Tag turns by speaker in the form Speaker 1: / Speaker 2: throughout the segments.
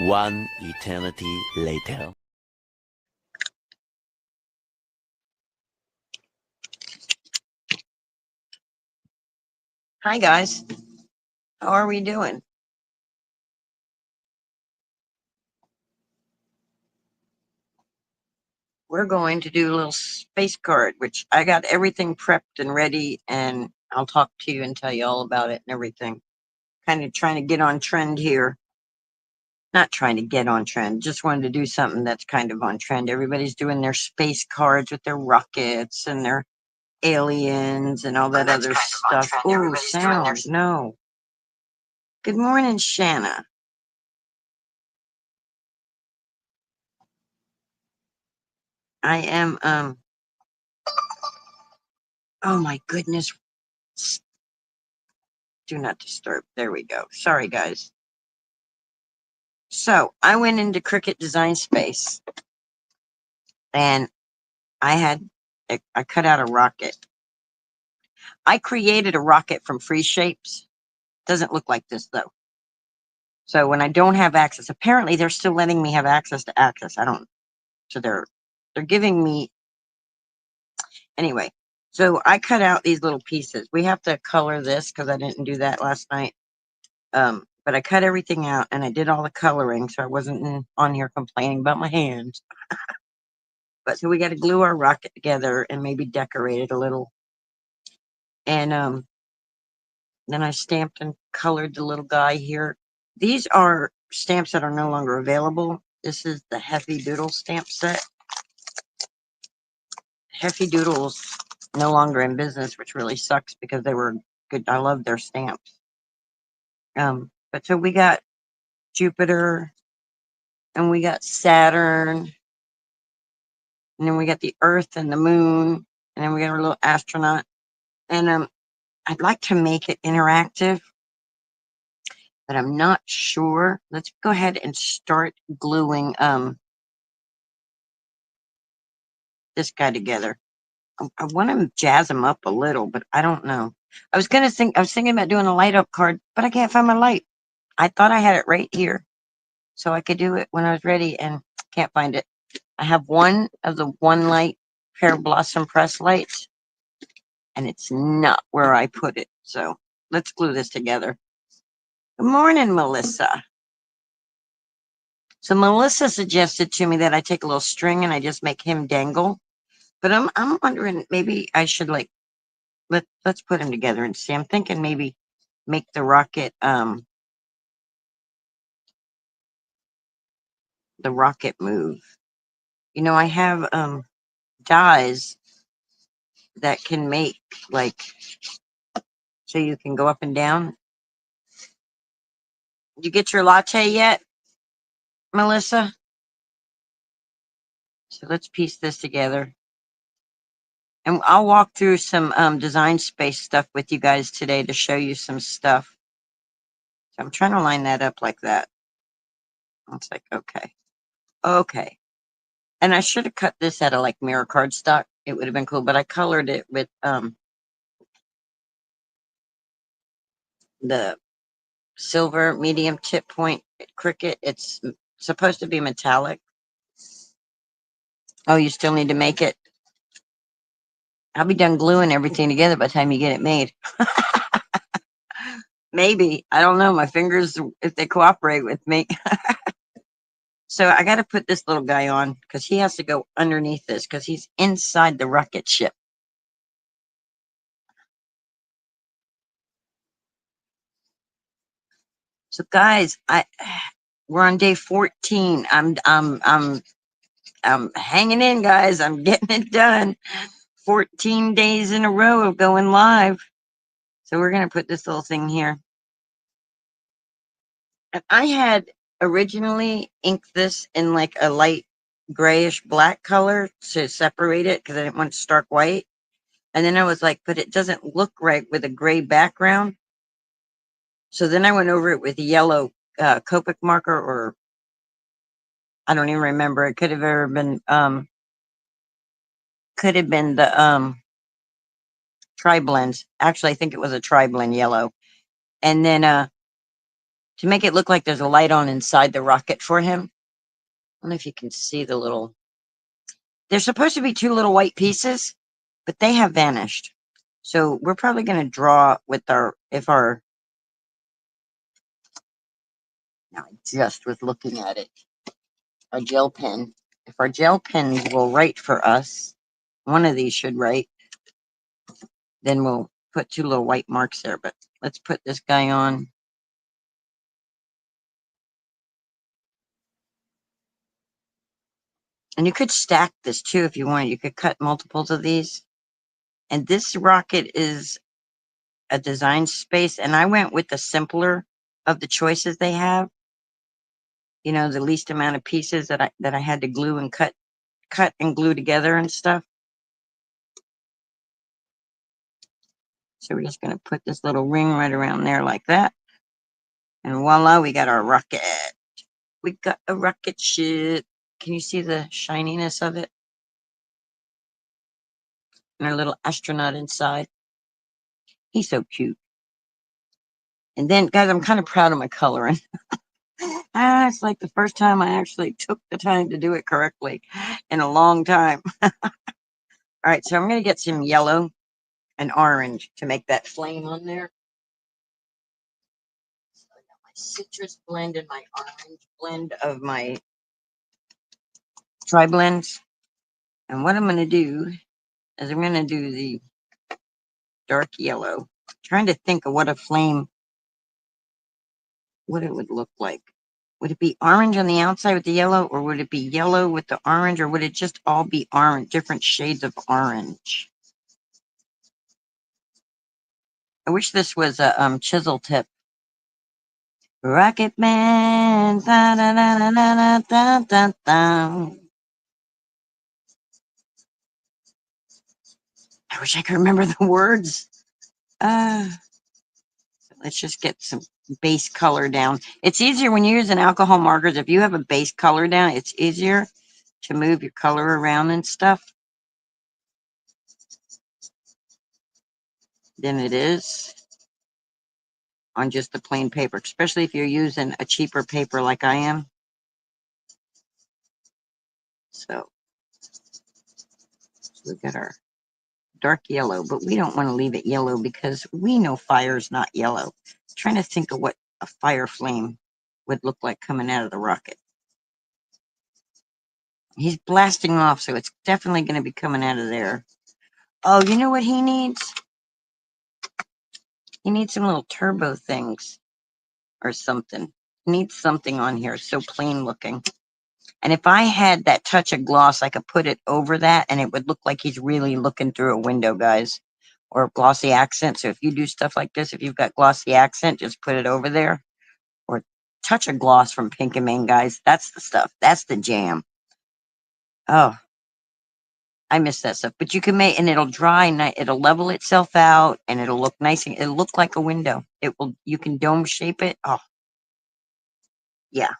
Speaker 1: One eternity later.
Speaker 2: Hi guys, how are we doing? We're going to do a little space card, which I got everything prepped and ready, and I'll talk to you and tell you all about it and everything. Kind of trying to get on trend here. Not trying to get on trend, just wanted to do something that's kind of on trend. Everybody's doing their space cards with their rockets and their aliens and all that other stuff. Oh, sound, no. Good morning, Shanna. I am, oh my goodness. Do not disturb. There we go. Sorry, guys. So I went into Cricut Design Space and I cut out a rocket. I created a rocket from free shapes. Doesn't look like this though. So when I don't have access, apparently they're still letting me have access to access. I don't. So they're giving me anyway. So I cut out these little pieces. We have to color this because I didn't do that last night. But I cut everything out and I did all the coloring, so I wasn't on here complaining about my hands. But so we got to glue our rocket together and maybe decorate it a little. And then I stamped and colored the little guy here. These are stamps that are no longer available. This is the Heavy Doodle stamp set. Heavy Doodle's no longer in business, which really sucks because they were good. I love their stamps. But so we got Jupiter and we got Saturn, and then we got the Earth and the Moon, and then we got our little astronaut. And I'd like to make it interactive, but I'm not sure. Let's go ahead and start gluing this guy together. I want to jazz him up a little, but I don't know. I was thinking about doing a light up card, but I can't find my light. I thought I had it right here, so I could do it when I was ready, and can't find it. I have one of the One Light Pear Blossom press lights, and it's not where I put it. So let's glue this together. Good morning, Melissa. So Melissa suggested to me that I take a little string and I just make him dangle. But I'm wondering maybe I should like let's put them together and see. I'm thinking maybe make the rocket move. You know, I have dies that can make like so you can go up and down. Did you get your latte yet, Melissa? So let's piece this together. And I'll walk through some design space stuff with you guys today to show you some stuff. So I'm trying to line that up like that. It's like, okay. Okay. And I should have cut this out of like mirror cardstock. It would have been cool, but I colored it with the silver medium tip point Cricut. It's supposed to be metallic. Oh, you still need to make it? I'll be done gluing everything together by the time you get it made. Maybe. I don't know. My fingers, if they cooperate with me. So I got to put this little guy on because he has to go underneath this because he's inside the rocket ship. So guys, we're on day 14. I'm hanging in, guys. I'm getting it done. 14 days in a row of going live. So we're gonna put this little thing here. And I had originally inked this in like a light grayish black color to separate it because I didn't want stark white. And then I was like, but it doesn't look right with a gray background. So then I went over it with yellow Copic marker, or I don't even remember. It could have ever been the tri-blends. Actually, I think it was a tri-blend yellow. And then to make it look like there's a light on inside the rocket for him. I don't know if you can see the little, there's supposed to be two little white pieces, but they have vanished. So we're probably going to draw with our, if our, now I just was looking at it, our gel pen. If our gel pen will write for us, one of these should write, then we'll put two little white marks there. But let's put this guy on. And you could stack this too if you wanted. You could cut multiples of these. And this rocket is a design space. And I went with the simpler of the choices they have. You know, the least amount of pieces that I had to glue and cut and glue together and stuff. So we're just going to put this little ring right around there like that. And voila, we got our rocket. We got a rocket ship. Can you see the shininess of it? And our little astronaut inside. He's so cute. And then, guys, I'm kind of proud of my coloring. It's like the first time I actually took the time to do it correctly in a long time. All right, so I'm going to get some yellow and orange to make that flame on there. So I got my citrus blend and my orange blend of my tri-blends. And what I'm going to do is I'm going to do the dark yellow. I'm trying to think of what a flame, what it would look like. Would it be orange on the outside with the yellow, or would it be yellow with the orange, or would it just all be orange, different shades of orange? I wish this was a chisel tip. Rocket Man. Da, da, da, da, da, da, da, da. I wish I could remember the words. Let's just get some base color down. It's easier when you're using alcohol markers. If you have a base color down, it's easier to move your color around and stuff than it is on just the plain paper, especially if you're using a cheaper paper like I am. So we've got our dark yellow, but we don't want to leave it yellow because we know fire's not yellow. I'm trying to think of what a fire flame would look like coming out of the rocket. He's blasting off, so it's definitely going to be coming out of there. Oh, you know what he needs? He needs some little turbo things or something. He needs something on here, so plain looking. And if I had that touch of gloss, I could put it over that and it would look like he's really looking through a window, guys. Or glossy accent. So if you do stuff like this, if you've got glossy accent, just put it over there. Or touch of gloss from Pink and Mane, guys. That's the stuff. That's the jam. Oh, I miss that stuff. But you can make, and it'll dry, and it'll level itself out, and it'll look nice. And it'll look like a window. It will. You can dome shape it. Oh, yeah.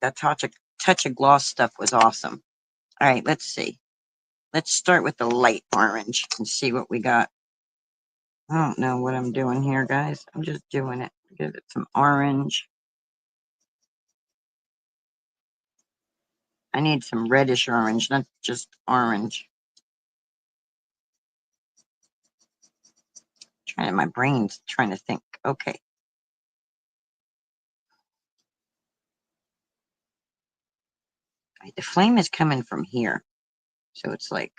Speaker 2: That touch of gloss stuff was awesome. All right, let's see. Let's start with the light orange and see what we got. I don't know what I'm doing here, guys. I'm just doing it. Give it some orange. I need some reddish orange, not just orange. My brain's trying to think. Okay. Right, the flame is coming from here. So it's like,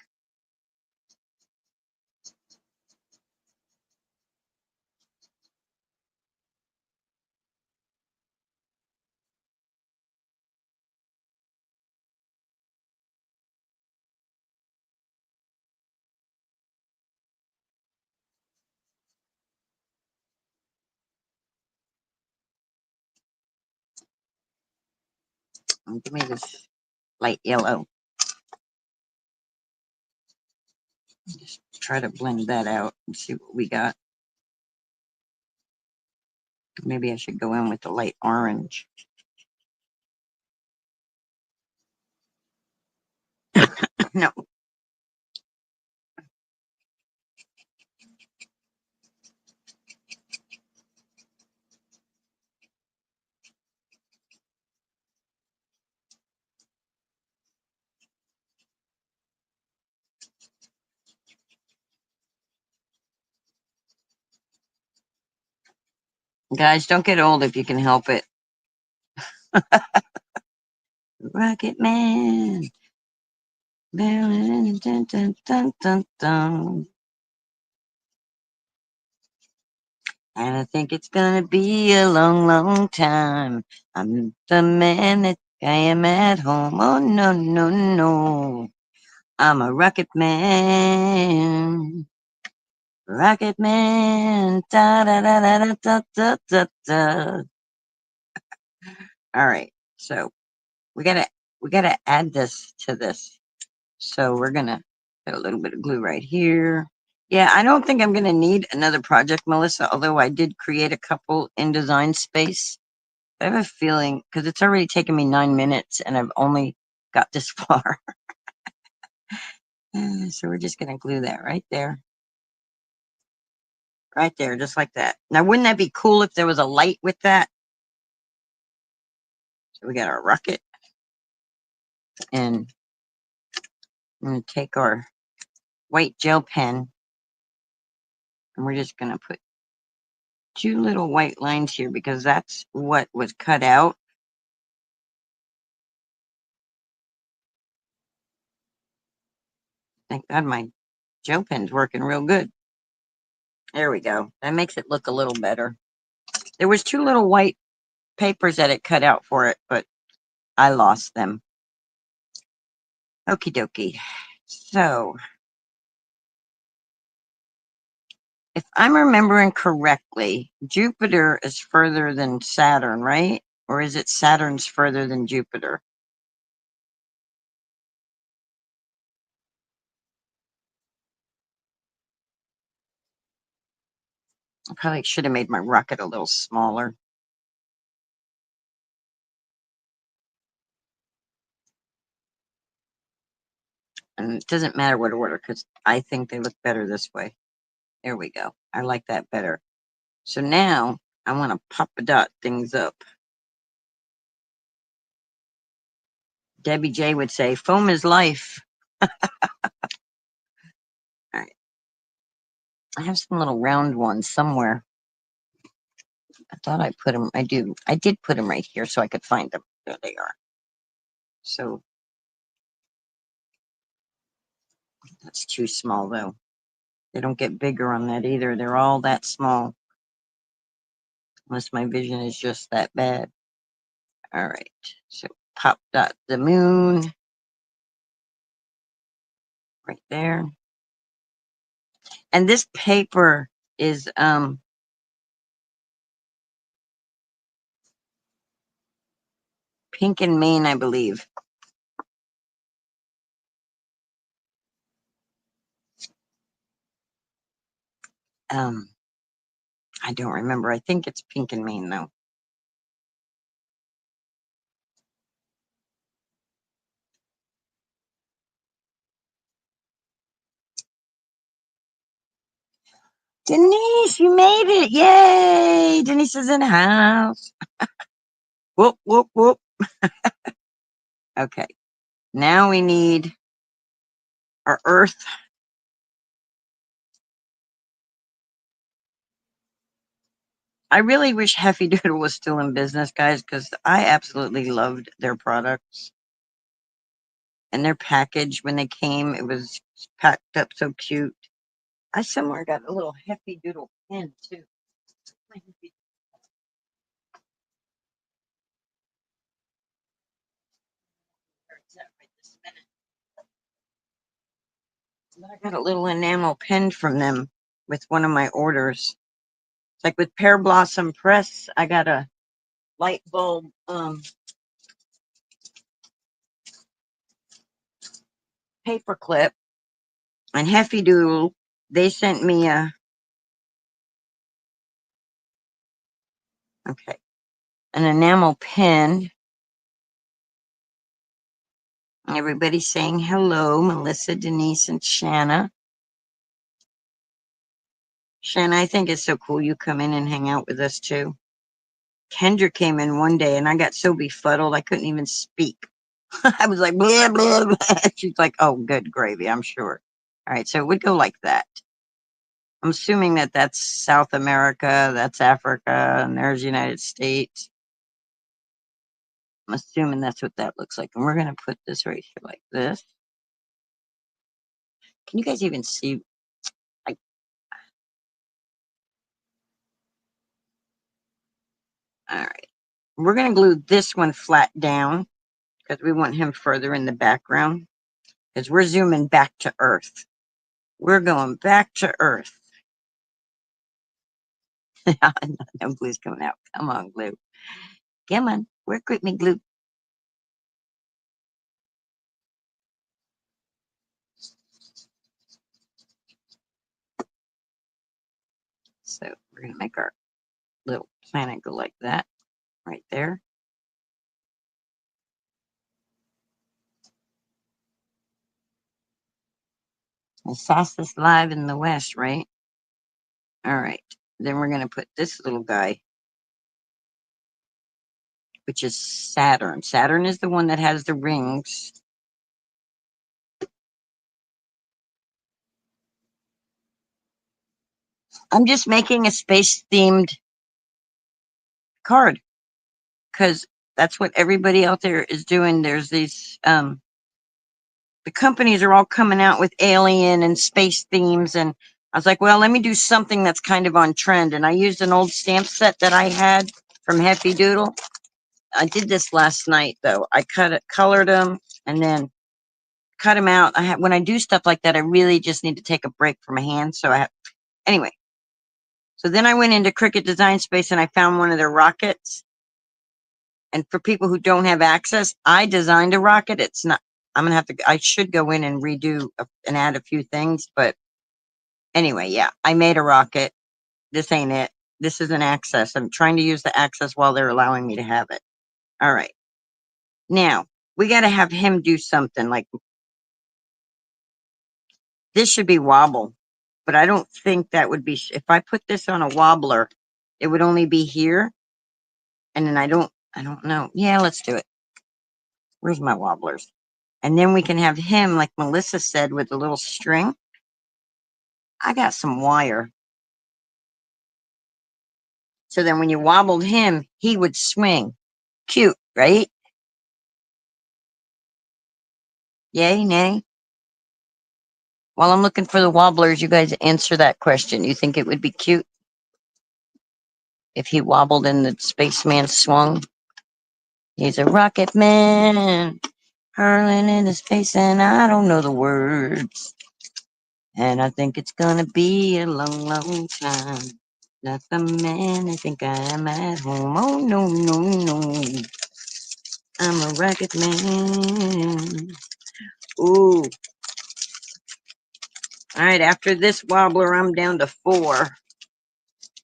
Speaker 2: give me this light yellow. Just try to blend that out and see what we got. Maybe I should go in with the light orange. No. Guys, don't get old if you can help it. Rocket Man. Dun, dun, dun, dun, dun, dun. And I think it's gonna be a long, long time. I'm the man that I am at home. Oh no, no, no. I'm a rocket man. Rocket Man. Da da da da da da da da da. All right. So we gotta add this to this. So we're gonna put a little bit of glue right here. Yeah, I don't think I'm gonna need another project, Melissa, although I did create a couple in Design Space. I have a feeling because it's already taken me 9 minutes and I've only got this far. So we're just gonna glue that right there. Right there, just like that. Now, wouldn't that be cool if there was a light with that? So we got our rocket, and I'm going to take our white gel pen, and we're just going to put 2 little white lines here because that's what was cut out. Thank God my gel pen's working real good. There we go. That makes it look a little better. There was 2 little white papers that it cut out for it, but I lost them. Okie dokie. So, if I'm remembering correctly, Jupiter is further than Saturn, right? Or is it Saturn's further than Jupiter? I probably should have made my rocket a little smaller. And it doesn't matter what order because I think they look better this way. There we go. I like that better. So now I want to pop a dot things up. Debbie J would say, foam is life. All right. I have some little round ones somewhere. I thought I put them. I do. I did put them right here so I could find them. There they are. So that's too small though. They don't get bigger on that either. They're all that small. Unless my vision is just that bad. All right. So pop dot the moon right there. And this paper is Pink and Maine, I believe. Um, I don't remember. I think it's Pink and Maine though. Denise, you made it. Yay! Denise is in the house. Whoop, whoop, whoop. Okay. Now we need our earth. I really wish Heffy Doodle was still in business, guys, because I absolutely loved their products. And their package when they came, it was packed up so cute. I somewhere got a little Heffy Doodle pen too. But I got a little enamel pen from them with one of my orders. It's like with Pear Blossom Press, I got a light bulb paper clip, and Heffy Doodle, they sent me a an enamel pen. Everybody's saying hello, Melissa, Denise, and Shanna. Shanna, I think it's so cool you come in and hang out with us too. Kendra came in one day and I got so befuddled I couldn't even speak. I was like, blah, blah, blah. She's like, oh, good gravy, I'm sure. All right, so it would go like that. I'm assuming that that's South America, that's Africa, and there's the United States. I'm assuming that's what that looks like. And we're going to put this right here like this. Can you guys even see? Like, all right. We're going to glue this one flat down because we want him further in the background because we're zooming back to Earth. We're going back to Earth. No glue's coming out. Come on, glue. Come on. Work with me, glue. So we're going to make our little planet go like that right there. The fastest live in the West, right? All right. Then we're going to put this little guy, which is Saturn. Saturn is the one that has the rings. I'm just making a space themed card because that's what everybody out there is doing. There's these, the companies are all coming out with alien and space themes. And I was like, well, let me do something that's kind of on trend. And I used an old stamp set that I had from Happy Doodle. I did this last night though. I colored them and then cut them out. When I do stuff like that, I really just need to take a break from my hands. So anyway. So then I went into Cricut Design Space and I found one of their rockets. And for people who don't have access, I designed a rocket. It's not, I should go in and redo and add a few things. But anyway, yeah, I made a rocket. This ain't it. This is an access. I'm trying to use the access while they're allowing me to have it. All right. Now, we got to have him do something like this should be wobble, but I don't think that would be, if I put this on a wobbler, it would only be here. And then I don't know. Yeah, let's do it. Where's my wobblers? And then we can have him, like Melissa said, with a little string. I got some wire. So then when you wobbled him, he would swing. Cute, right? Yay, nay? While I'm looking for the wobblers, you guys answer that question. You think it would be cute if he wobbled and the spaceman swung? He's a rocket man, hurling in his face, and I don't know the words. And I think it's gonna be a long, long time. Not the man I think I am at home. Oh, no, no, no. I'm a rocket man. Ooh. All right, after this wobbler, I'm down to 4.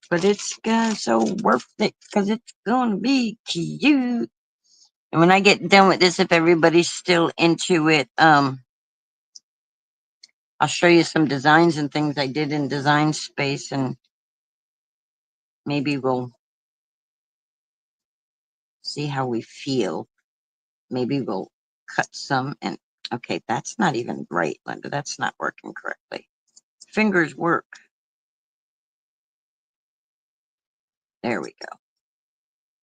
Speaker 2: But it's so worth it because it's gonna be cute. And when I get done with this, if everybody's still into it, I'll show you some designs and things I did in Design Space, and maybe we'll see how we feel. Maybe we'll cut some and okay, that's not even right, Linda. That's not working correctly. Fingers work. There we go.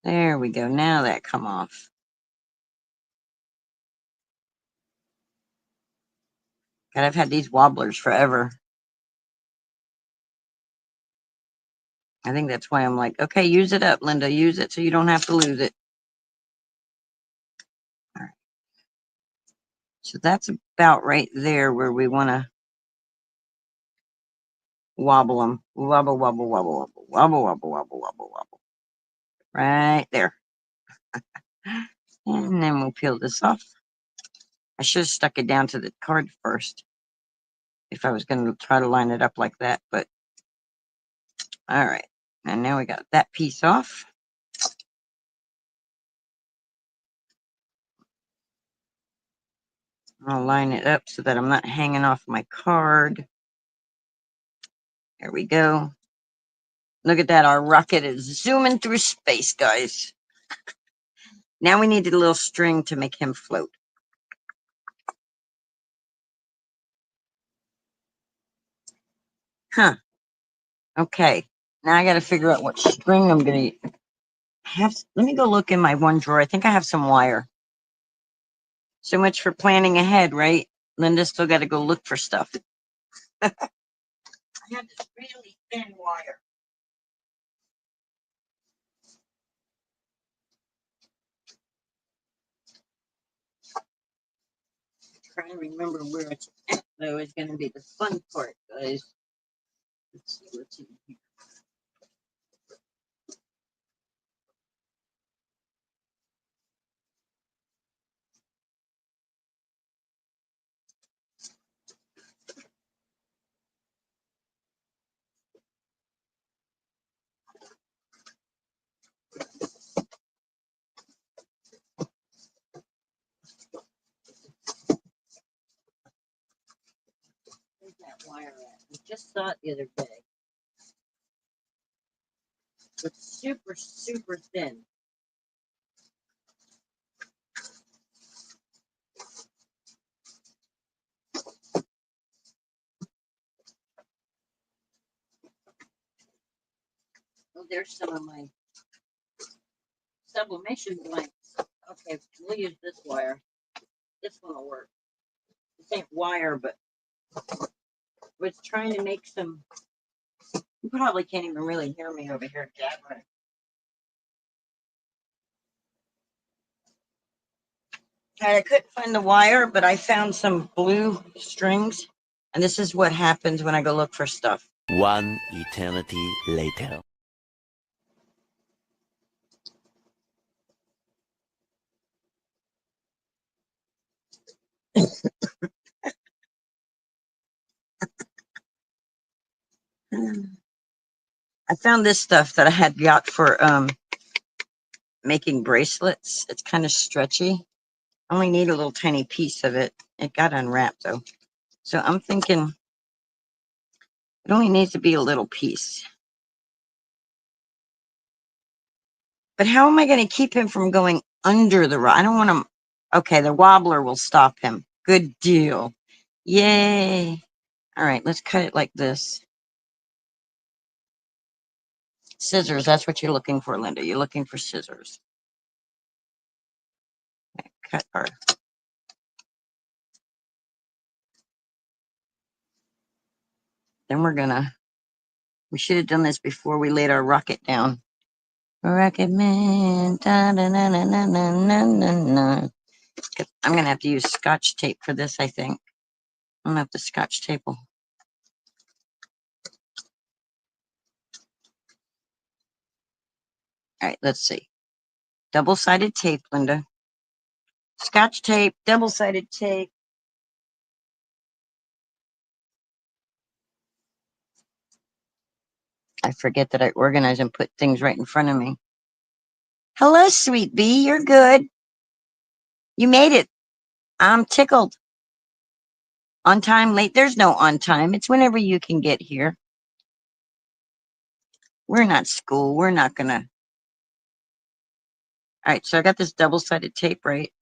Speaker 2: There we go. Now that come off. God, I've had these wobblers forever. I think that's why I'm like, okay, use it up, Linda. Use it so you don't have to lose it. All right. So that's about right there where we want to wobble them. Wobble, wobble, wobble, wobble, wobble, wobble, wobble, wobble, wobble. Right there. And then we'll peel this off. I should have stuck it down to the card first if I was going to try to line it up like that, but all right. And now we got that piece off. I'll line it up so that I'm not hanging off my card. There we go. Look at that. Our rocket is zooming through space, guys. Now we need a little string to make him float. Huh. Okay, now I got to figure out what string I'm gonna have. Let me go look in my one drawer. I think I have some wire. So much for planning ahead, right? Linda still got to go look for stuff. I have this really thin wire. Trying to remember where it's at, though, is going to be the fun part, guys. Let's see what's in here. Where's that wire at? I just saw it the other day. It's super, super thin. Oh, there's some of my sublimation blanks. Okay, we'll use this wire. This one will work. This ain't wire, but I was trying to make some. You probably can't even really hear me over here jabbering. I couldn't find the wire, but I found some blue strings. And this is what happens when I go look for stuff.
Speaker 1: One eternity later. I found this stuff that I had got for making bracelets. It's kind of stretchy. I only need a little tiny piece of it. It got unwrapped though. So I'm thinking it only needs to be a little piece. But how am I going to keep him from going under the rock? I don't want him. Okay, the wobbler will stop him. Good deal. Yay. All right, let's cut it like this. Scissors, that's what you're looking for, Linda. You're looking for scissors. Okay, cut our. Then we should have done this before we laid our rocket down. Rocket Man. Da, da, na, na, na, na, na, na, na. I'm going to have to use Scotch tape for this, I think. I'm going to have to Scotch tape. All right, let's see. Double-sided tape, Linda. Scotch tape, double-sided tape. I forget that I organize and put things right in front of me. Hello, sweet bee. You're good. You made it. I'm tickled. On time, late. There's no on time. It's whenever you can get here. We're not school. We're not going to. All right, so I got this double-sided tape, right?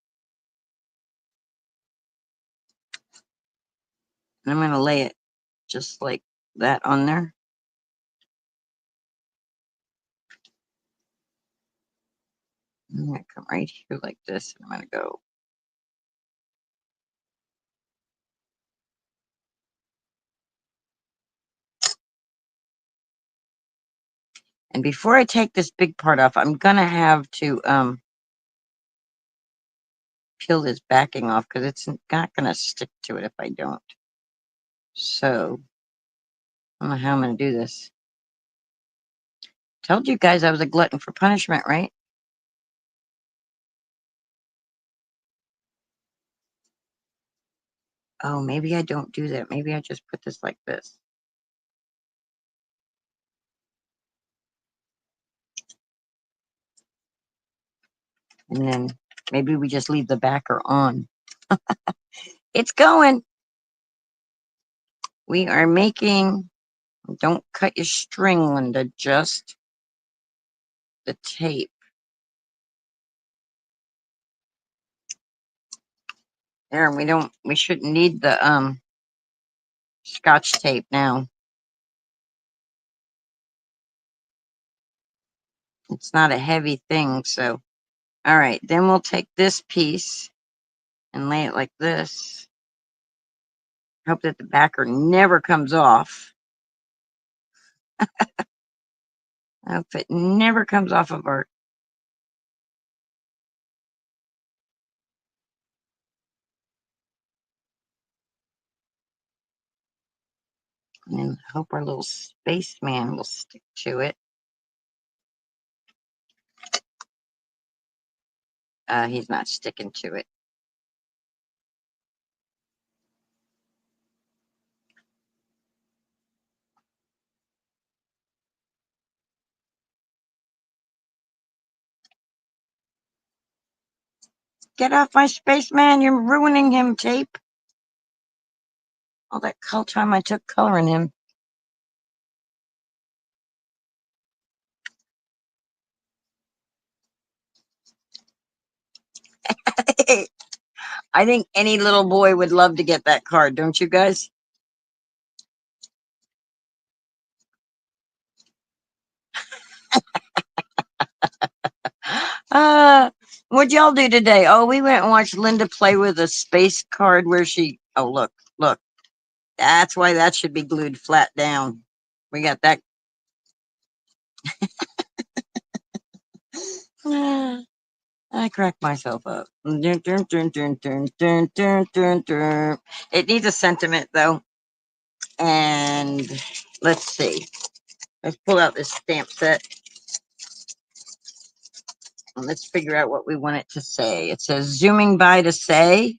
Speaker 1: And I'm going to lay it just like that on there. I'm going to come right here like this. And I'm going to go. And before I take this big part off, I'm going to have to peel this backing off because it's not going to stick to it if I don't. So I don't know how I'm going to do this. Told you guys I was a glutton for punishment, right? Oh, maybe I don't do that. Maybe I just put this like this. And then maybe we just leave the backer on. It's going. We are making, don't cut your string, Linda, just the tape. There, we shouldn't need the Scotch tape now.
Speaker 2: It's not a heavy thing, so. All right, then we'll take this piece and lay it like this. Hope that the backer never comes off. I hope it never comes off of our. And hope our little spaceman will stick to it. He's not sticking to it. Get off my spaceman! You're ruining him, tape. All that time I took coloring him. I think any little boy would love to get that card, don't you guys? What'd y'all do today? Oh, we went and watched Linda play with a space card where she. Oh, look, look. That's why that should be glued flat down. We got that. I cracked myself up. It needs a sentiment though. And let's see. Let's pull out this stamp set and let's figure out what we want it to say. It says zooming by to say,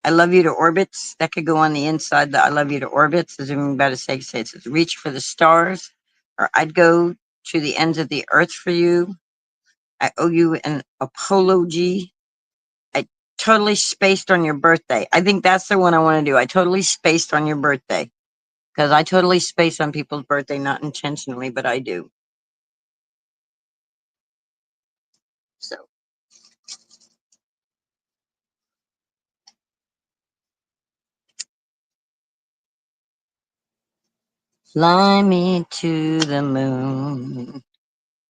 Speaker 2: I love you to orbits. That could go on the inside. The I love you to orbits. The zooming by to say it says reach for the stars, or I'd go to the ends of the earth for you. I owe you an apology. I totally spaced on your birthday. I think that's the one I want to do. I totally spaced on your birthday because I totally space on people's birthday, not intentionally, but I do. So fly me to the moon.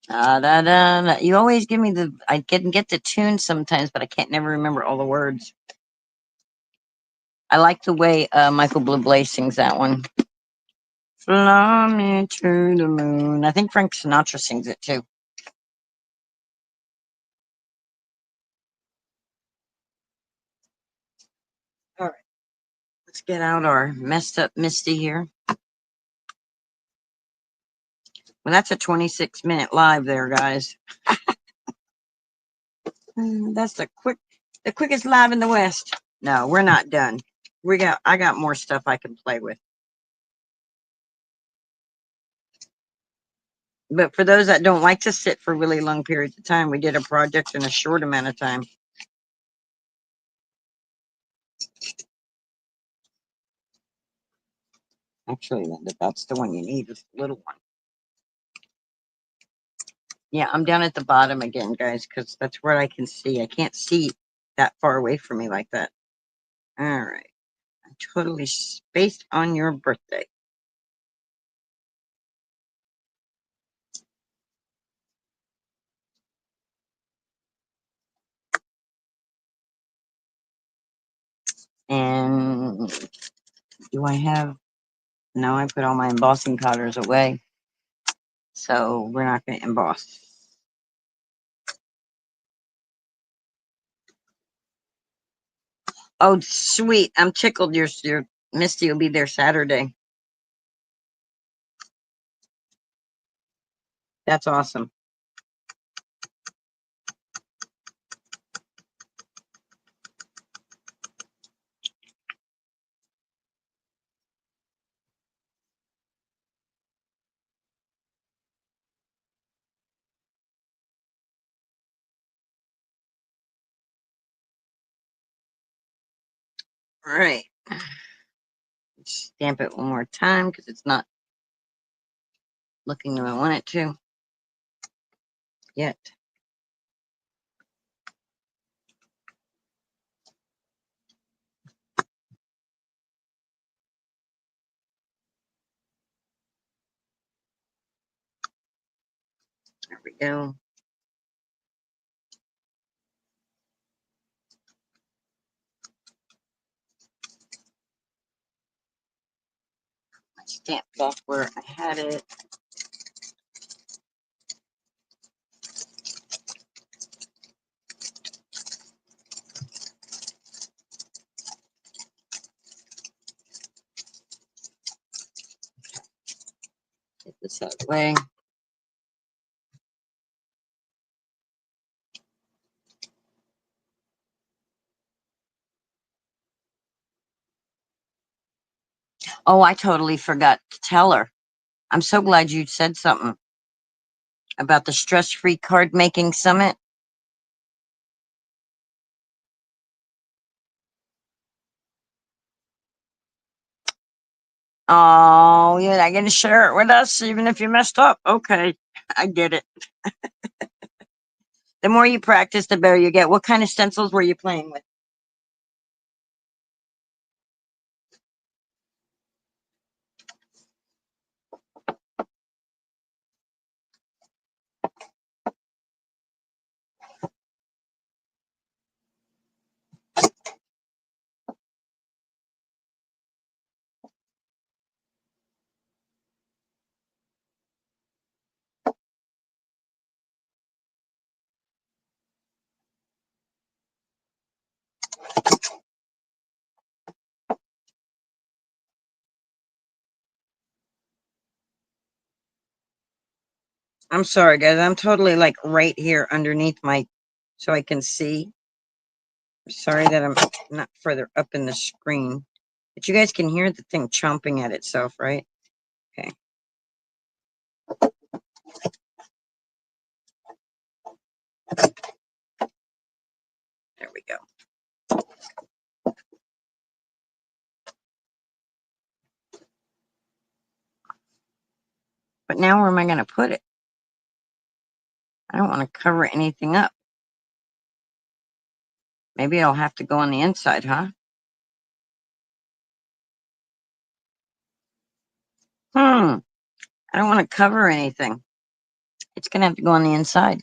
Speaker 2: Da, da, da, da. You always give me the. I can get the tune sometimes, but I can't never remember all the words. I like the way Michael Bublé sings that one. Fly me to the moon. I think Frank Sinatra sings it too. All right, let's get out our messed up Misty here. Well, that's a 26-minute live there, guys. That's the quickest live in the West. No, we're not done. I got more stuff I can play with. But for those that don't like to sit for really long periods of time, we did a project in a short amount of time. Actually, that's the one you need, is the little one. Yeah, I'm down at the bottom again, guys, because that's where I can see. I can't see that far away from me like that. All right. I'm totally spaced on your birthday. And do I have. No, I put all my embossing powders away. So we're not going to emboss. Oh, sweet. I'm tickled. Your Misty will be there Saturday. That's awesome. All right. Stamp it one more time because it's not looking the way I want it to yet. There we go. My stamp back where I had it. Get this out of the way. Oh, I totally forgot to tell her. I'm so glad you said something about the stress-free card making summit. Oh, you're not going to share it with us, even if you messed up. Okay, I get it. The more you practice, the better you get. What kind of stencils were you playing with? I'm sorry, guys. I'm totally like right here underneath my, so I can see. Sorry that I'm not further up in the screen, but you guys can hear the thing chomping at itself, right? Okay. There we go. But now where am I going to put it? I don't want to cover anything up. Maybe I'll have to go on the inside, huh? I don't want to cover anything. It's going to have to go on the inside.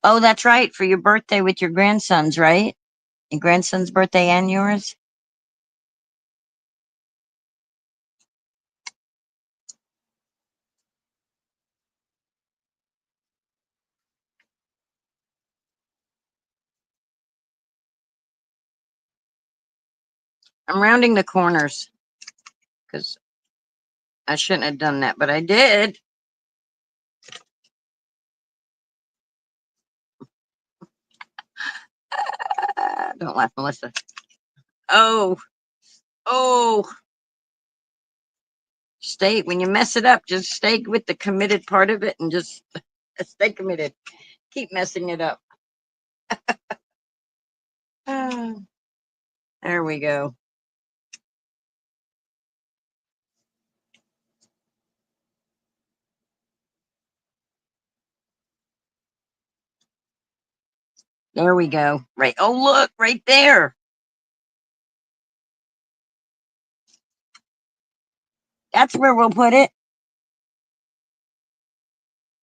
Speaker 2: Oh, that's right. For your birthday with your grandsons, right? Your grandson's birthday and yours? I'm rounding the corners because I shouldn't have done that, but I did. Don't laugh, Melissa. Oh, oh. Stay, when you mess it up, just stay with the committed part of it and just stay committed. Keep messing it up. There we go. There we go. Right. Oh, look, right there. That's where we'll put it.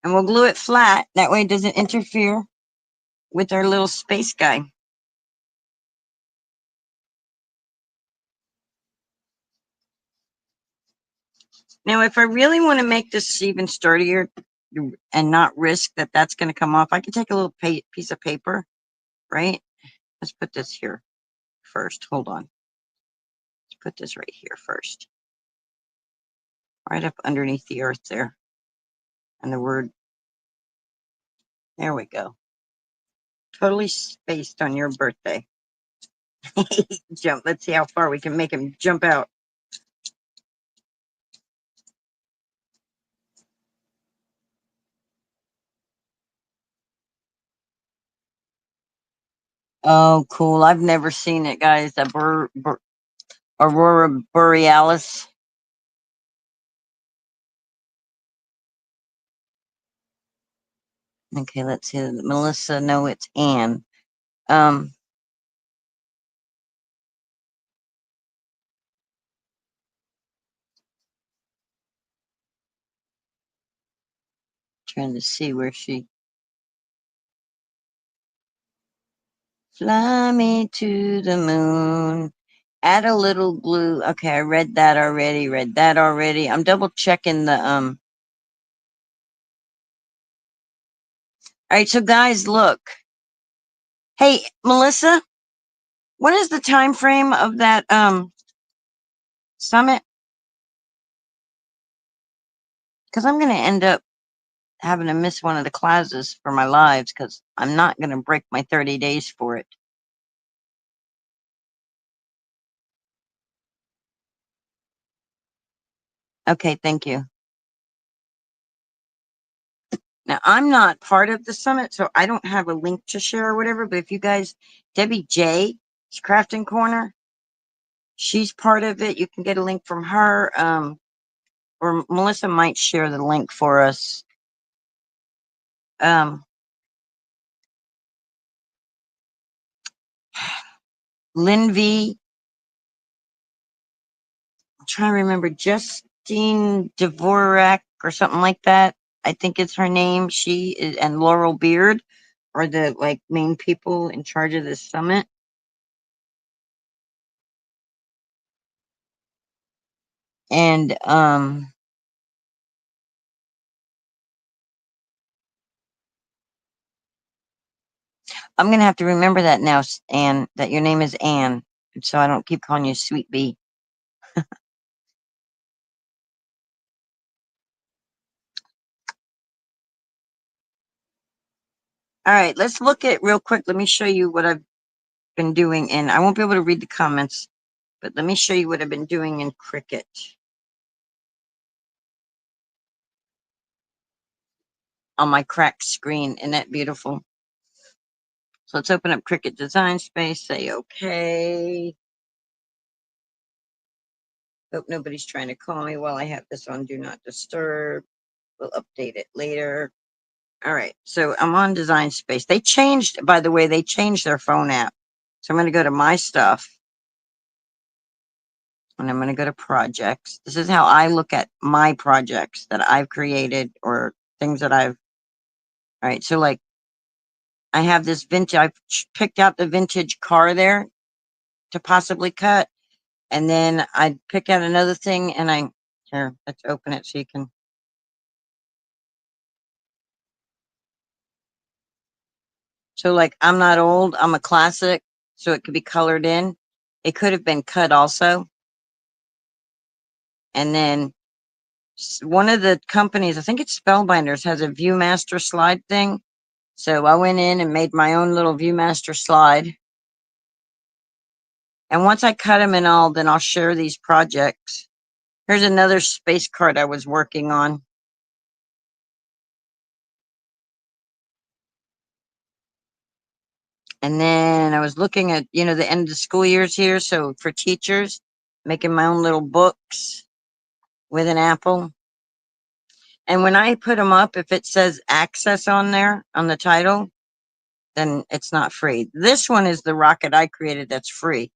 Speaker 2: And we'll glue it flat. That way it doesn't interfere with our little space guy. Now, if I really want to make this even sturdier and not risk that that's going to come off, I can take a little piece of paper, right? Let's put this here first. Hold on. Let's put this right here first. Right up underneath the earth there. And the word. There we go. Totally spaced on your birthday. Jump. Let's see how far we can make him jump out. Oh, cool. I've never seen it, guys. The Aurora Borealis. Okay, let's see. Melissa, no, it's Anne. Um,
Speaker 1: Trying to see where she. Fly me to the moon. Add a little glue. Okay, I read that already. Read that already. I'm double checking the All right, so guys, look. Hey, Melissa, what is the time frame of that summit? Because I'm going to end up having to miss one of the classes for my lives because I'm not going to break my 30 days for it. Okay, thank you. Now, I'm not part of the summit, so I don't have a link to share or whatever, but if you guys, Debbie J, Crafting Corner, she's part of it. You can get a link from her, or Melissa might share the link for us. Linvy, I'm trying to remember, Justine Dvorak or something like that. I think it's her name. She is, and Laurel Beard are the like main people in charge of this summit. And I'm gonna have to remember that now, Anne, that your name is Anne, so I don't keep calling you Sweet Bee. All right, let's look at real quick. Let me show you what I've been doing, and I won't be able to read the comments, but let me show you what I've been doing in Cricut. On my cracked screen. Isn't that beautiful? So let's open up Cricut Design Space, say okay. Hope nobody's trying to call me while I have this on Do Not Disturb. We'll update it later. All right, so I'm on Design Space. They changed, by the way, they changed their phone app. So I'm going to go to My Stuff. And I'm going to go to Projects. This is how I look at my projects that I've created or things that I've. All right, so like I have this vintage, I've picked out the vintage car there to possibly cut. And then I'd pick out another thing and here, let's open it so you can. So like, I'm not old, I'm a classic, so it could be colored in. It could have been cut also. And then one of the companies, I think it's Spellbinders, has a Viewmaster slide thing. So I went in and made my own little Viewmaster slide. And once I cut them and all, then I'll share these projects. Here's another space card I was working on. And then I was looking at, the end of the school years here. So for teachers, making my own little books with an apple. And when I put them up, if it says access on there, on the title, then it's not free. This one is the rocket I created that's free.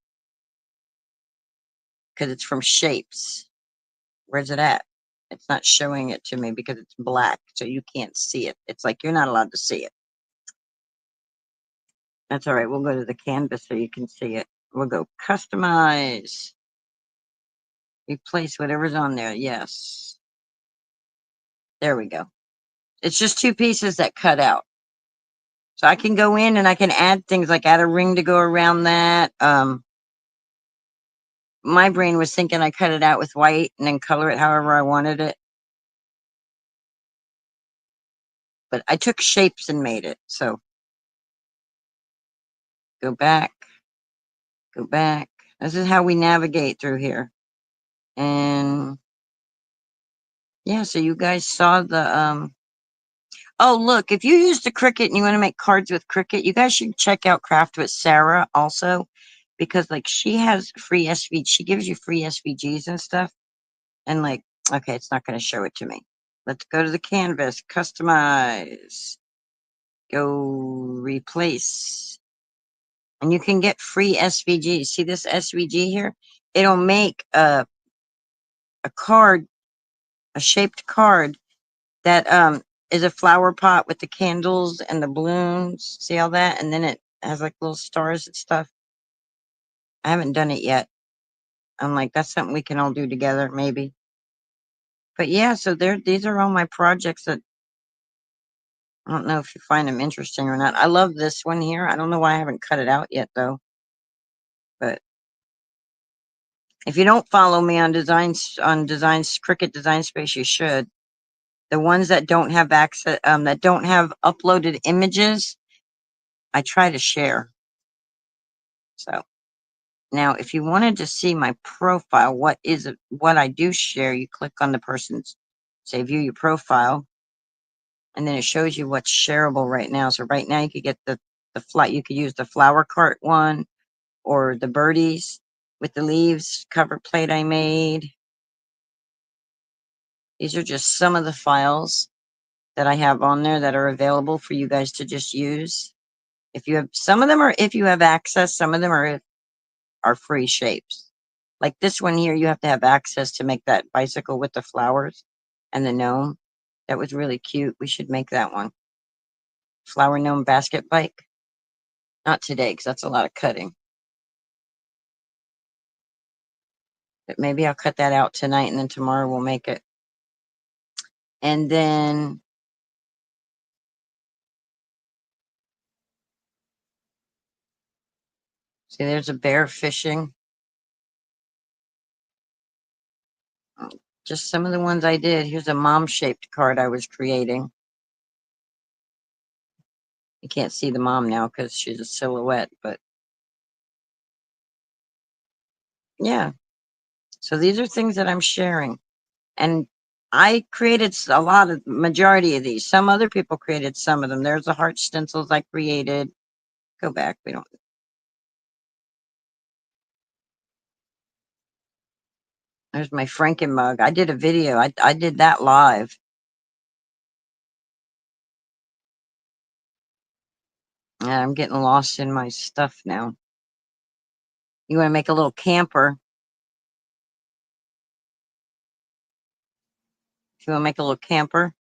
Speaker 1: Because it's from Shapes. Where's it at? It's not showing it to me because it's black. So you can't see it. It's like you're not allowed to see it. That's all right. We'll go to the canvas so you can see it. We'll go customize. Replace whatever's on there. Yes. There we go. It's just two pieces that cut out. So I can go in and I can add things like add a ring to go around that. My brain was thinking I cut it out with white and then color it however I wanted it. But I took Shapes and made it. So go back. Go back. This is how we navigate through here. And yeah, so you guys saw the oh look, if you use the Cricut and you want to make cards with Cricut, you guys should check out Craft with Sarah also, because like she has free SVG, she gives you free SVGs and stuff. And like, okay, it's not going to show it to me. Let's go to the canvas, customize, go replace. And you can get free SVGs. See this SVG here? It'll make a card, a shaped card that
Speaker 2: is a flower pot with the candles and the balloons. See all that? And then it has like little stars and stuff. I haven't done it yet. I'm like, that's something we can all do together, maybe. But yeah, so these are all my projects that I don't know if you find them interesting or not. I love this one here. I don't know why I haven't cut it out yet though. But if you don't follow me on designs Cricut Design Space, you should. The ones that don't have access, that don't have uploaded images, I try to share. So now, if you wanted to see my profile, what I do share, you click on the person's, say, view your profile, and then it shows you what's shareable right now. So right now, you could get you could use the flower cart one, or the birdies with the leaves cover plate I made. These are just some of the files that I have on there that are available for you guys to just use. If you have some of them, are if you have access, some of them are free shapes. Like this one here, you have to have access to make that bicycle with the flowers and the gnome. That was really cute. We should make that one. Flower gnome basket bike. Not today, because that's a lot of cutting. But maybe I'll cut that out tonight, and then tomorrow we'll make it. And then see, there's a bear fishing. Just some of the ones I did. Here's a mom-shaped card I was creating. You can't see the mom now because she's a silhouette, but yeah. So these are things that I'm sharing. And I created a lot of majority of these. Some other people created some of them. There's the heart stencils I created. Go back. We don't. There's my Franken mug. I did a video. I did that live. Yeah, I'm getting lost in my stuff now. You want to make a little camper? If you want to make a little camper,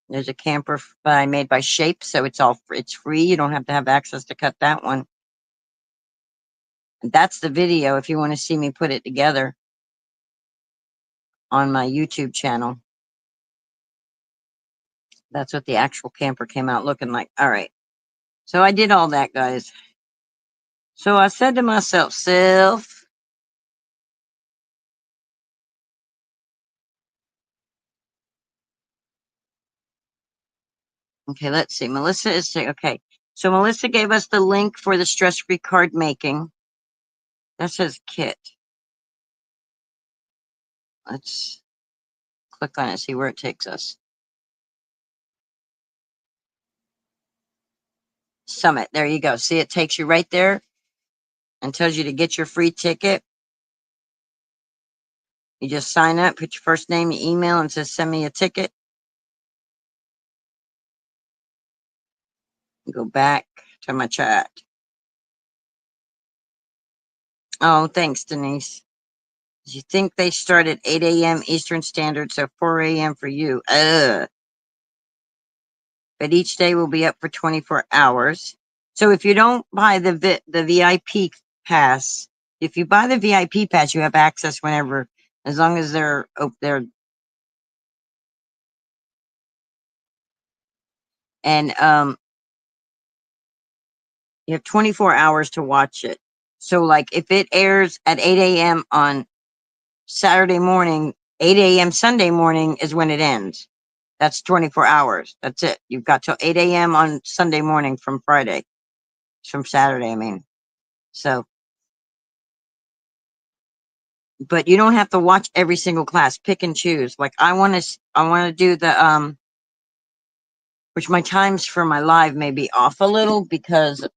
Speaker 2: there's a camper I made by Shape, so it's free. You don't have to have access to cut that one. And that's the video if you want to see me put it together on my YouTube channel. That's what the actual camper came out looking like. All right. So I did all that, guys. So I said to myself, okay, let's see. Melissa is saying, okay. So Melissa gave us the link for the stress-free card making. That says kit. Let's click on it, see where it takes us. Summit. There you go. See, it takes you right there and tells you to get your free ticket. You just sign up, put your first name, your email, and says send me a ticket. Go back to my chat. Oh, thanks, Denise. You think they start at 8 a.m. Eastern Standard, so 4 a.m. for you. Ugh. But each day will be up for 24 hours. So if you don't buy the VIP pass, if you buy the VIP pass, you have access whenever, as long as they're and you have 24 hours to watch it. So like if it airs at 8 a.m. on Saturday morning, 8 a.m. Sunday morning is when it ends. That's 24 hours. That's it. You've got till 8 a.m. on Sunday morning from Friday. From Saturday, I mean. So, but you don't have to watch every single class. Pick and choose. Like I want to do the which my times for my live may be off a little because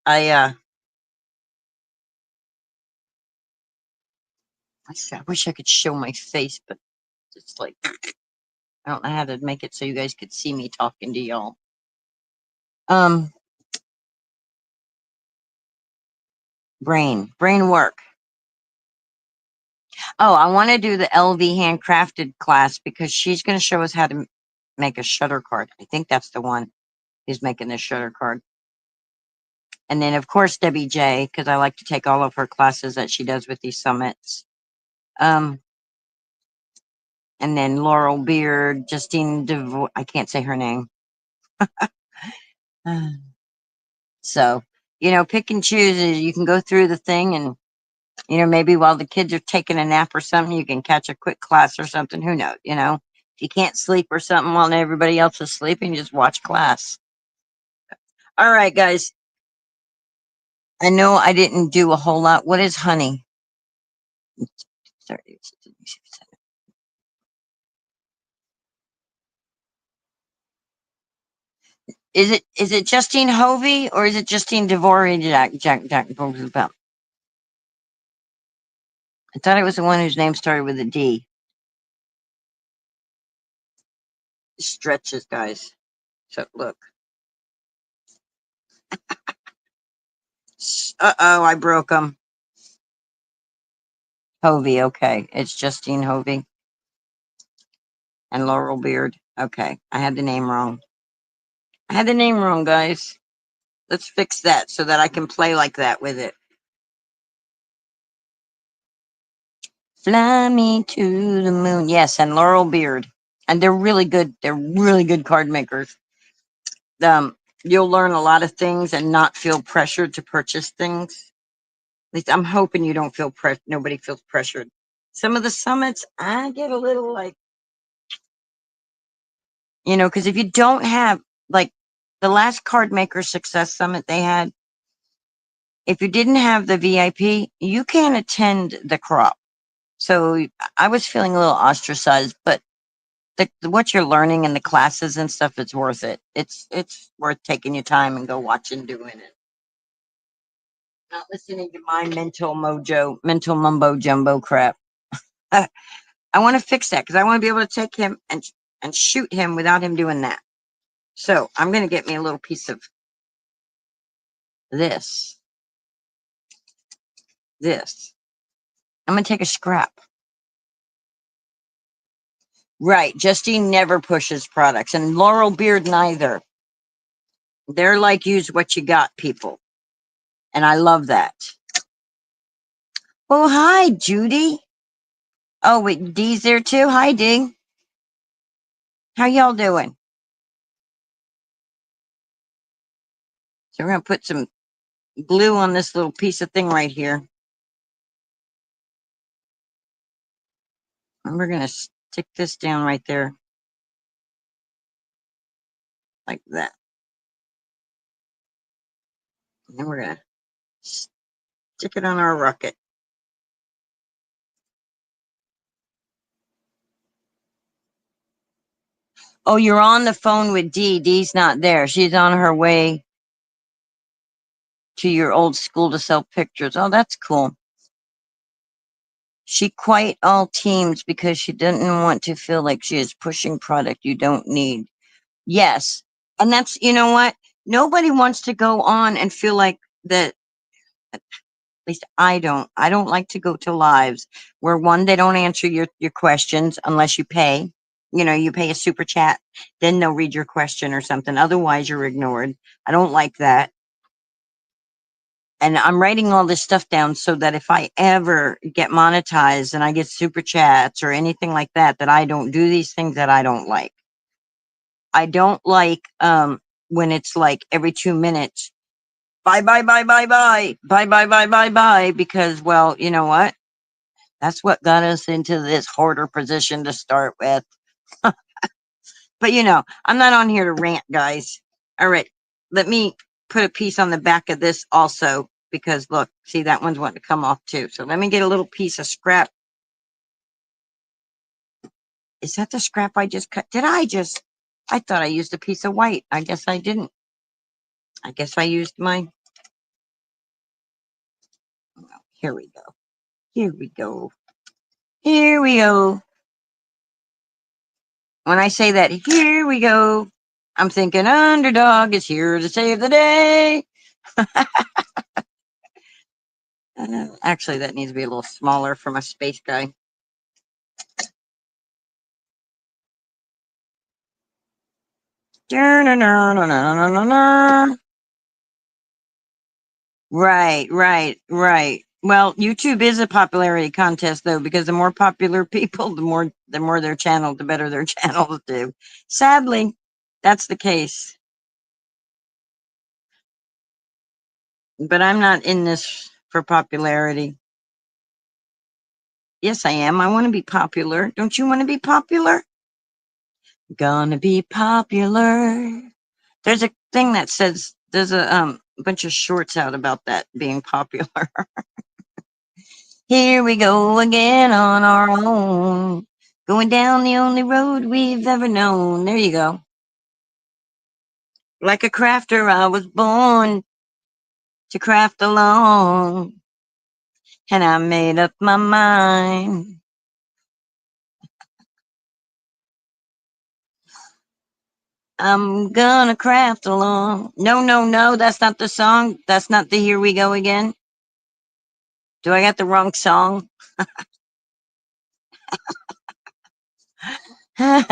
Speaker 2: I I wish I could show my face, but it's like I don't know how to make it so you guys could see me talking to y'all. Brain work. Oh, I want to do the LV handcrafted class because she's going to show us how to make a shutter card. I think that's the one who's making this shutter card. And then, of course, Debbie J, because I like to take all of her classes that she does with these summits. And then Laurel Beard, Justine DeVoe. I can't say her name. So, pick and choose. You can go through the thing and, maybe while the kids are taking a nap or something, you can catch a quick class or something. Who knows, If you can't sleep or something while everybody else is sleeping, just watch class. All right, guys. I know I didn't do a whole lot. What is honey? Is it Justine Hovey or is it Justine DeVore? Jack about? I thought it was the one whose name started with a D. Stretches, guys. So look. Uh-oh, I broke them. Hovey, okay. It's Justine Hovey. And Laurel Beard. Okay, I had the name wrong. Guys. Let's fix that so that I can play like that with it. Fly me to the moon. Yes, and Laurel Beard. And they're really good. They're really good card makers. You'll learn a lot of things and not feel pressured to purchase things. At least I'm hoping you don't feel nobody feels pressured. Some of the summits, I get a little like, because if you don't have, like, the last Card Maker Success Summit they had, if you didn't have the VIP, you can't attend the crop. So I was feeling a little ostracized, but what you're learning in the classes and stuff, it's worth it. It's worth taking your time and go watching doing it. Not listening to my mental mumbo jumbo crap. I want to fix that because I want to be able to take him and shoot him without him doing that. So I'm going to get me a little piece of this. I'm going to take a scrap. Right. Justine never pushes products, and Laurel Beard neither. They're like, use what you got, people. And I love that. Oh, hi, Judy. Oh, wait, Dee's there too. Hi, Dee. How y'all doing? So we're going to put some glue on this little piece of thing right here. And we're going to stick this down right there. Like that. And then we're going to stick it on our rocket. Oh, you're on the phone with Dee. Dee's not there. She's on her way to your old school to sell pictures. Oh, that's cool. She quit all teams because she didn't want to feel like she is pushing product you don't need. Yes. And that's, you know what? Nobody wants to go on and feel like that. At least I don't. I don't like to go to lives where, one, they don't answer your questions unless you pay. You pay a super chat, then they'll read your question or something. Otherwise, you're ignored. I don't like that. And I'm writing all this stuff down so that if I ever get monetized and I get super chats or anything like that, that I don't do these things that I don't like. I don't like when it's like every 2 minutes, bye, bye, bye, bye, bye, bye, bye, bye, bye, bye, because, well, you know what? That's what got us into this hoarder position to start with. But, I'm not on here to rant, guys. All right. Let me put a piece on the back of this also, because look, see, that one's wanting to come off too. So let me get a little piece of scrap. Is that the scrap I just cut? I thought I used a piece of white. I guess I didn't. I guess I used my, here we go. Here we go. Here we go. When I say that, here we go, I'm thinking Underdog is here to save the day. Actually, that needs to be a little smaller for my space guy. Right, right, right. Well, YouTube is a popularity contest though, because the more popular people, the more their channel, the better their channels do. Sadly, that's the case. But I'm not in this for popularity. Yes, I am. I want to be popular. Don't you want to be popular? Gonna be popular. There's a thing that says there's a bunch of shorts out about that being popular. Here we go again on our own, going down the only road we've ever known. There you go. Like a crafter, I was born to craft alone, and I made up my mind. I'm gonna craft alone. No, no, no, that's not the song. That's not the Here We Go Again. Do I got the wrong song? Am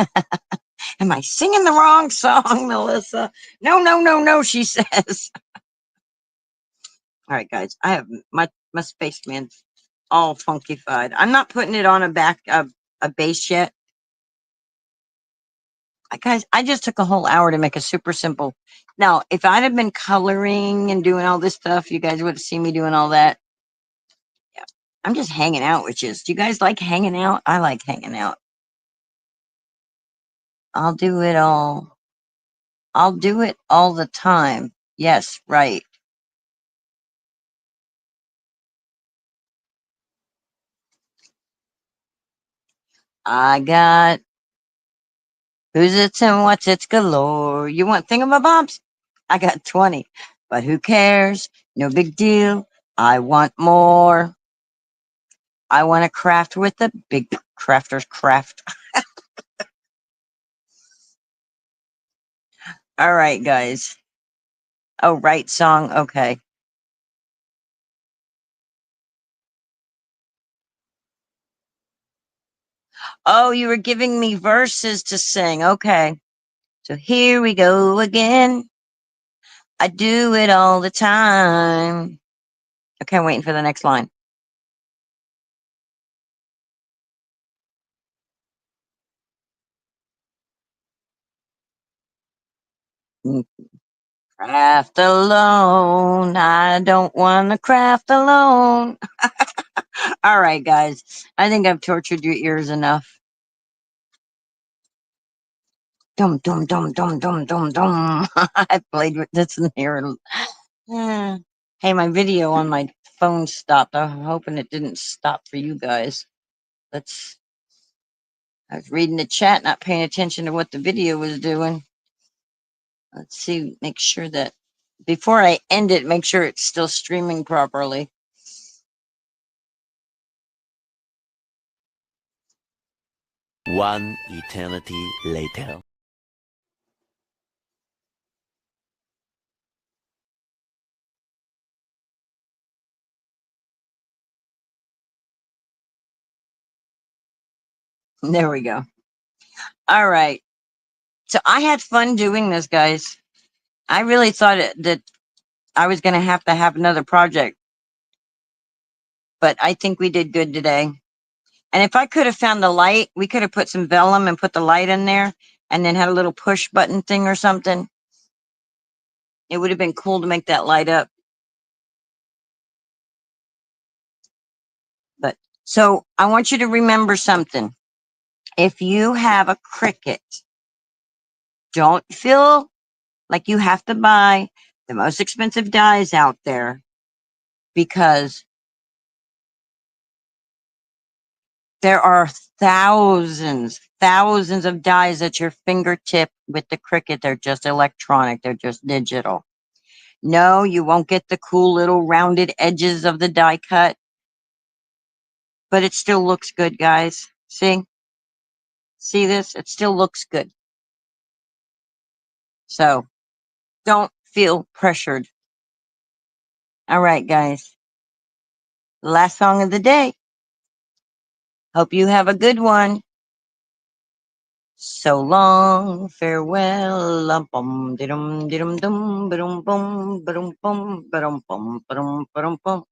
Speaker 2: I singing the wrong song, Melissa? No, no, no, no, she says. All right, guys, I have my spaceman all funkified. I'm not putting it on a base yet. Guys, I just took a whole hour to make a super simple. Now, if I'd have been coloring and doing all this stuff, you guys would have seen me doing all that. Yeah. I'm just hanging out with you. Do you guys like hanging out? I like hanging out. I'll do it all. I'll do it all the time. Yes, right. I got who's it's and what's it's galore. You want thingamabobs? I got 20. But who cares? No big deal. I want more. I want to craft with the big crafters craft. All right, guys. Oh, right song. Okay. Oh, you were giving me verses to sing. Okay. So here we go again. I do it all the time. Okay, I'm waiting for the next line. Craft alone. I don't want to craft alone. All right, guys. I think I've tortured your ears enough. Dum dum dum dum dum dum dum. I played with this in here. Hey, my video on my phone stopped. I'm hoping it didn't stop for you guys. Let's. I was reading the chat, not paying attention to what the video was doing. Let's see. Make sure that before I end it, make sure it's still streaming properly.
Speaker 3: One eternity later.
Speaker 2: There we go. All right. So I had fun doing this, guys. I really thought that I was going to have another project, but I think we did good today. And if I could have found the light, we could have put some vellum and put the light in there and then had a little push button thing or something. It would have been cool to make that light up. But so I want you to remember something. If you have a Cricut, don't feel like you have to buy the most expensive dies out there, because there are thousands of dies at your fingertip with the Cricut. They're just electronic. They're just digital. No, you won't get the cool little rounded edges of the die cut, but it still looks good, guys. See? See this? It still looks good. So don't feel pressured. All right, guys. Last song of the day. Hope you have a good one. So long, farewell, bum dum dum dum, ba-dum bum, ba-dum bum, ba-dum bum, ba-dum bum.